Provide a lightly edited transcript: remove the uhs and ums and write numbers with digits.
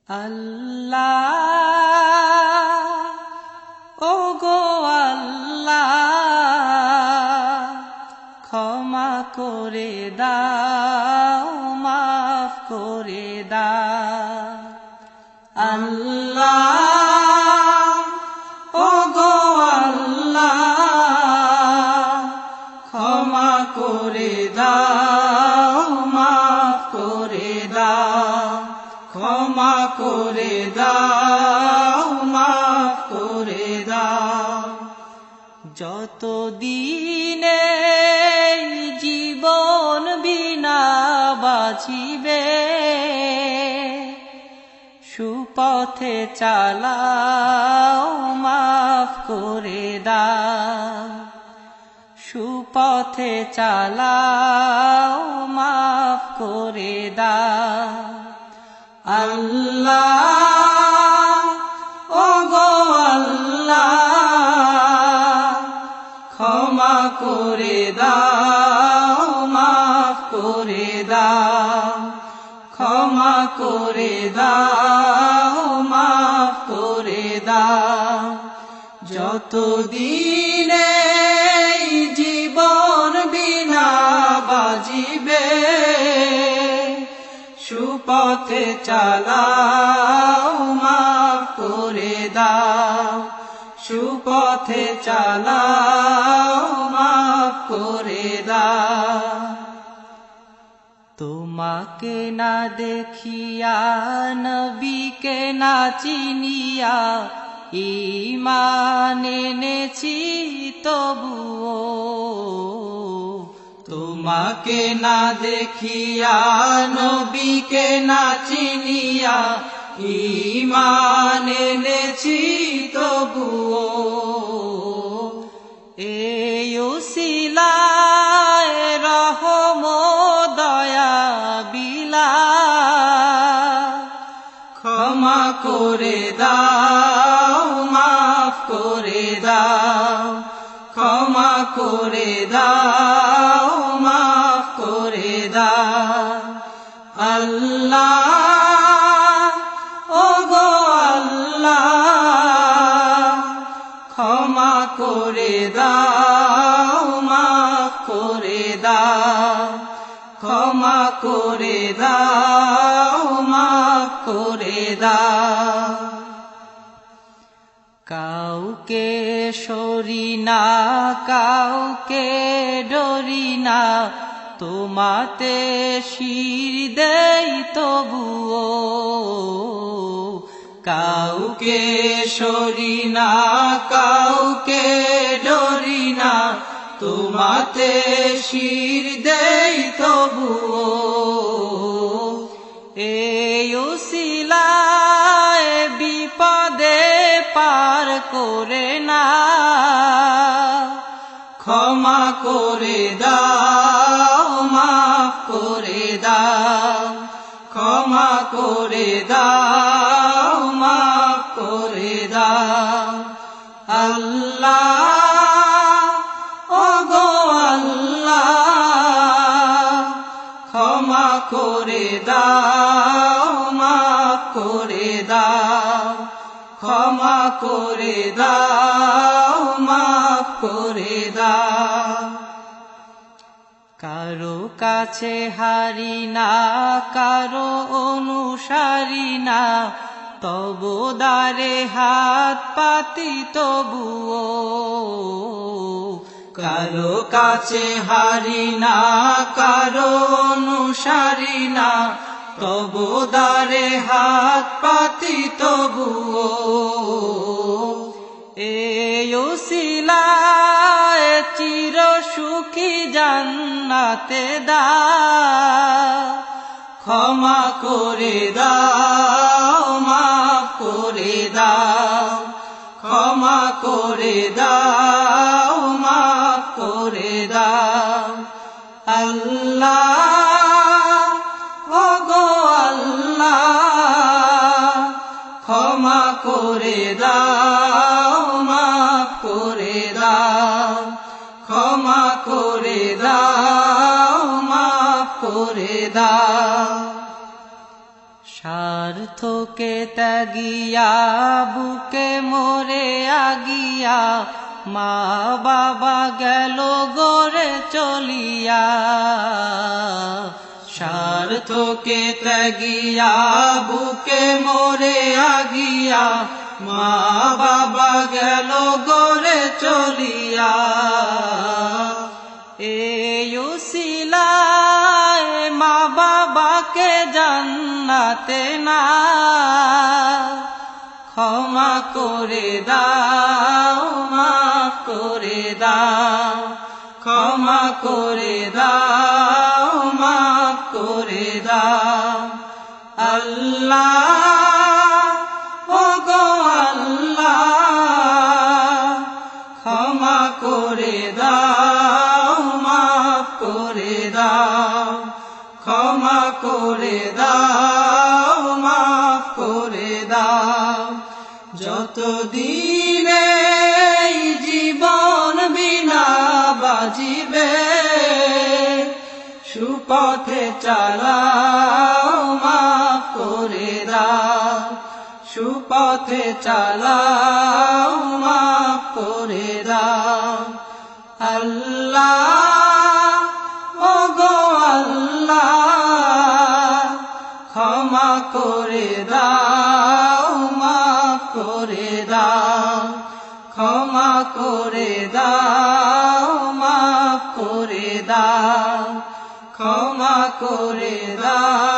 আল্লাহ ওগো আল্লাহ ক্ষমা করে দাও মাফ করে দাও আল্লাহ ওগো আল্লাহ ক্ষমা করে দাও মাফ করে দাও ক্ষমা করে দাও মাফ করে দাও যতদিনে জীবন বিনা বাঁচিবে সুপথে চালাও মাফ করে দাও সুপথে চালাও মাফ করে দাও আল্লাহ ওগো আল্লাহ ক্ষমা করে দাও মাফ করে দাও ক্ষমা করে দাও মাফ করে দাও যতদিনে জীবন বিনা বাজিবে সুপথে চালাও মাফ করে দাও সুপথে চালাও মাফ করে দাও তোমাকে না দেখিয়া নবীকে না চিনিয়া ঈমান এনেছি তবুও তোমাকে না দেখিয়া নবীকে না চিনিয়া ঈমান এনেছি তবুও এই উসিলায় রহম দয়া বিলা ক্ষমা করে দাও মাফ করে দাও ক্ষমা করে দাও মাফ করে দাও আল্লাহ ওগো আল্লাহ ক্ষমা করে দাও মাফ করে দাও ক্ষমা করে দাও মাফ করে দাও কাউকে সরি না কাউকে ডরি না তোমাতে শির দেই তবুও কাউকে সরি না কাউকে ডরি না তোমাতে শির দেই তবুও এই উসিলায় বিপদে পার করে না ক্ষমা করে দাও মাফ করে দাও ক্ষমা করে দাও মাফ করে দাও আল্লাহ ওগো আল্লাহ ক্ষমা করে দাও মাফ করে দাও ক্ষমা করে দাও মাফ করে দাও কারো কাছে হারি না কারো অনুসারী না তবু দ্বারে হাত পাতি তবুও কারো কাছে হারি না কারো অনুসারী না তবু দ্বারে হাত পাতি তবুও এই উসিলায় চির সুখী জান্নাতে দাও ক্ষমা করে দাও মাফ করে দাও ক্ষমা করে দাও মাফ করে দাও আল্লাহ ওগো আল্লাহ ক্ষমা করে দাও মাফ করে দাও ক্ষমা করে দাও মাফ করে দাও স্বার্থকে ত্যাগিয়া বুকে মোরে আগিয়া মা বাবা গেল গড়ে চলিয়া স্বার্থকে ত্যাগিয়া বুকে মোরে আগিয়া মা বাবা গেল গড়ে চলিয়া এই উসিলায় মা বাবাকে জান্নাতে না ক্ষমা করে দাও মাফ করে দাও ক্ষমা করে দাও মাফ করে দাও আল্লাহ ও গো আল্লাহ ক্ষমা করে দাও মাফ করে দাও ক্ষমা করে দাও মাফ করে দাও যতদিনে জীবন বিনা বাজিবে সুপথে চালাও মাফ করে দাও সুপথে চালাও মাফ করে দাও আল্লাহ ও গো আল্লাহ ক্ষমা করে দাও মাফ করে দাও ক্ষমা করে দাও মাফ করে দাও ক্ষমা করে দাও